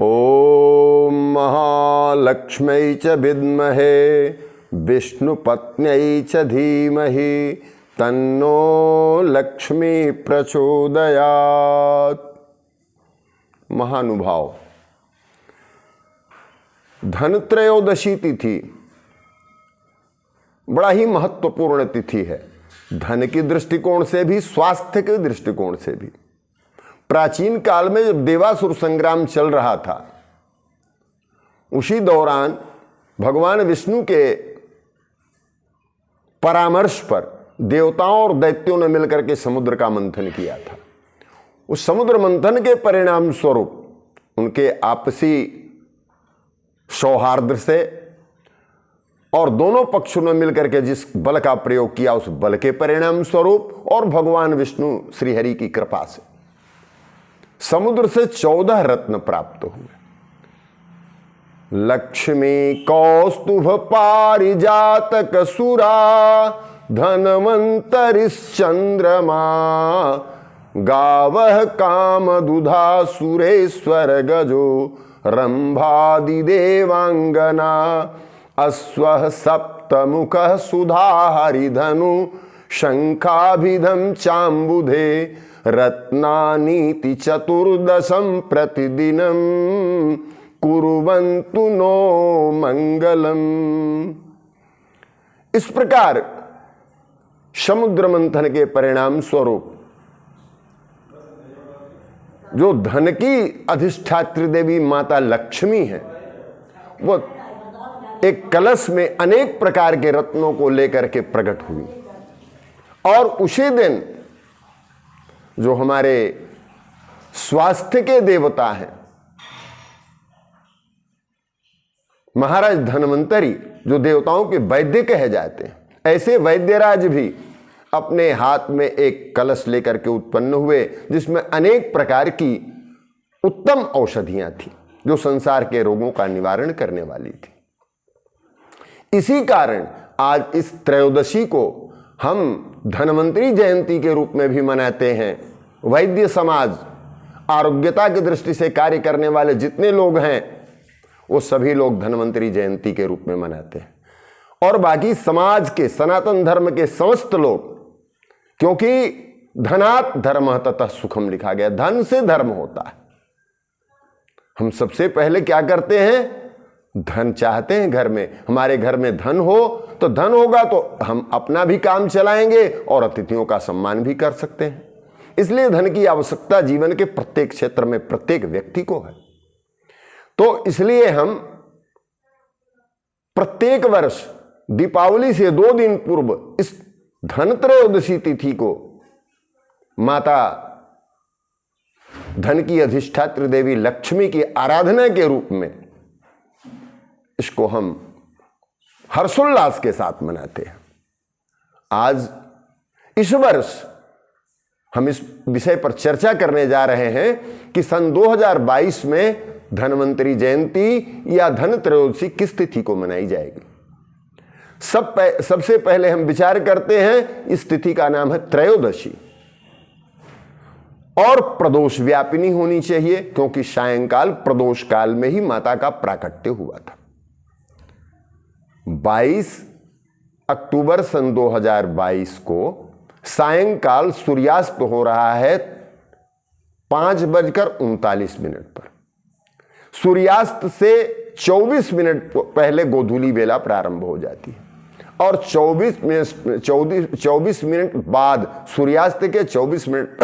ओम महालक्ष्म्यै च विद्महे विष्णुपत्न्यै च धीमहि तन्नो लक्ष्मी प्रचोदयात्। महानुभाव, धनत्रयोदशी तिथि बड़ा ही महत्वपूर्ण तिथि है। धन की दृष्टिकोण से भी, स्वास्थ्य के दृष्टिकोण से भी। प्राचीन काल में जब देवासुर संग्राम चल रहा था, उसी दौरान भगवान विष्णु के परामर्श पर देवताओं और दैत्यों ने मिलकर के समुद्र का मंथन किया था। उस समुद्र मंथन के परिणाम स्वरूप उनके आपसी सौहार्द से और दोनों पक्षों ने मिलकर के जिस बल का प्रयोग किया, उस बल के परिणाम स्वरूप और भगवान विष्णु श्रीहरि की कृपा से समुद्र से 14 रत्न प्राप्त हुए। लक्ष्मी कौस्तुभ पारिजातक सुरा धनवंतरिश्चंद्रमा गावः कामदुधा सुरेश्वर गजो रंभादि देवांगना अश्वः सप्तमुखः सुधा हरिधनु शंखाभिधम चांबुधे रत्नानीति चतुर्दशम प्रतिदिनम कुर्वन्तु नो मंगलम। इस प्रकार समुद्र मंथन के परिणाम स्वरूप जो धन की अधिष्ठात्री देवी माता लक्ष्मी है, वो एक कलश में अनेक प्रकार के रत्नों को लेकर के प्रकट हुई। और उसी दिन जो हमारे स्वास्थ्य के देवता हैं महाराज धन्वंतरी, जो देवताओं के वैद्य कहे जाते हैं, ऐसे वैद्यराज भी अपने हाथ में एक कलश लेकर के उत्पन्न हुए, जिसमें अनेक प्रकार की उत्तम औषधियां थी जो संसार के रोगों का निवारण करने वाली थी। इसी कारण आज इस त्रयोदशी को हम धन्वंतरी जयंती के रूप में भी मनाते हैं। वैद्य समाज, आरोग्यता की दृष्टि से कार्य करने वाले जितने लोग हैं, वो सभी लोग धन्वंतरी जयंती के रूप में मनाते हैं। और बाकी समाज के, सनातन धर्म के समस्त लोग, क्योंकि धनात् धर्मः ततः सुखम लिखा गया, धन से धर्म होता है। हम सबसे पहले क्या करते हैं? धन चाहते हैं घर में, हमारे घर में धन हो, तो धन होगा तो हम अपना भी काम चलाएंगे और अतिथियों का सम्मान भी कर सकते हैं। इसलिए धन की आवश्यकता जीवन के प्रत्येक क्षेत्र में प्रत्येक व्यक्ति को है। तो इसलिए हम प्रत्येक वर्ष दीपावली से 2 दिन पूर्व इस धनत्रयोदशी तिथि को माता धन की अधिष्ठात्री देवी लक्ष्मी की आराधना के रूप में इसको हम हर्षोल्लास के साथ मनाते हैं। आज इस वर्ष हम इस विषय पर चर्चा करने जा रहे हैं कि सन 2022 में धन्वंतरी जयंती या धन त्रयोदशी किस तिथि को मनाई जाएगी। सबसे पहले हम विचार करते हैं, इस तिथि का नाम है त्रयोदशी और प्रदोष व्यापिनी होनी चाहिए, क्योंकि सायंकाल प्रदोष काल में ही माता का प्राकट्य हुआ था। 22 अक्टूबर सन 2022 को सायंकाल सूर्यास्त हो रहा है 5:39 पर। सूर्यास्त से 24 मिनट पहले गोधूली बेला प्रारंभ हो जाती है और 24 मिनट बाद, सूर्यास्त के 24 मिनट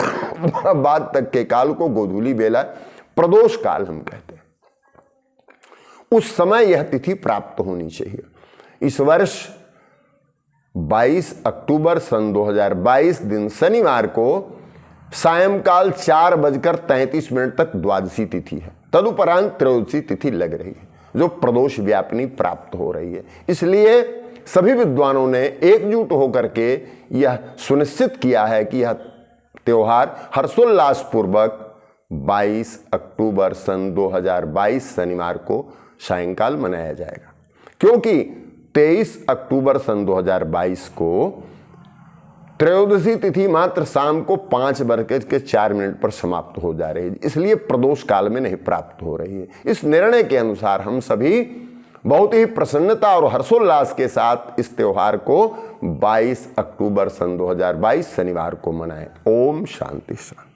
बाद तक के काल को गोधूली बेला, प्रदोष काल हम कहते हैं। उस समय यह तिथि प्राप्त होनी चाहिए। इस वर्ष 22 अक्टूबर सन 2022 दिन शनिवार को सायंकाल 4:33 तक द्वादशी तिथि है। तदुपरांत त्रयोदशी तिथि लग रही है, जो प्रदोष व्यापिनी प्राप्त हो रही है। इसलिए सभी विद्वानों ने एकजुट होकर के यह सुनिश्चित किया है कि यह त्योहार हर्षोल्लास पूर्वक 22 अक्टूबर सन 2022 शनिवार को सायंकाल मनाया जाएगा, क्योंकि 23 अक्टूबर सन 2022 को त्रयोदशी तिथि मात्र शाम को 5:04 पर समाप्त हो जा रही है, इसलिए प्रदोष काल में नहीं प्राप्त हो रही है। इस निर्णय के अनुसार हम सभी बहुत ही प्रसन्नता और हर्षोल्लास के साथ इस त्योहार को 22 अक्टूबर सन 2022 शनिवार को मनाएं। ओम शांति शांति।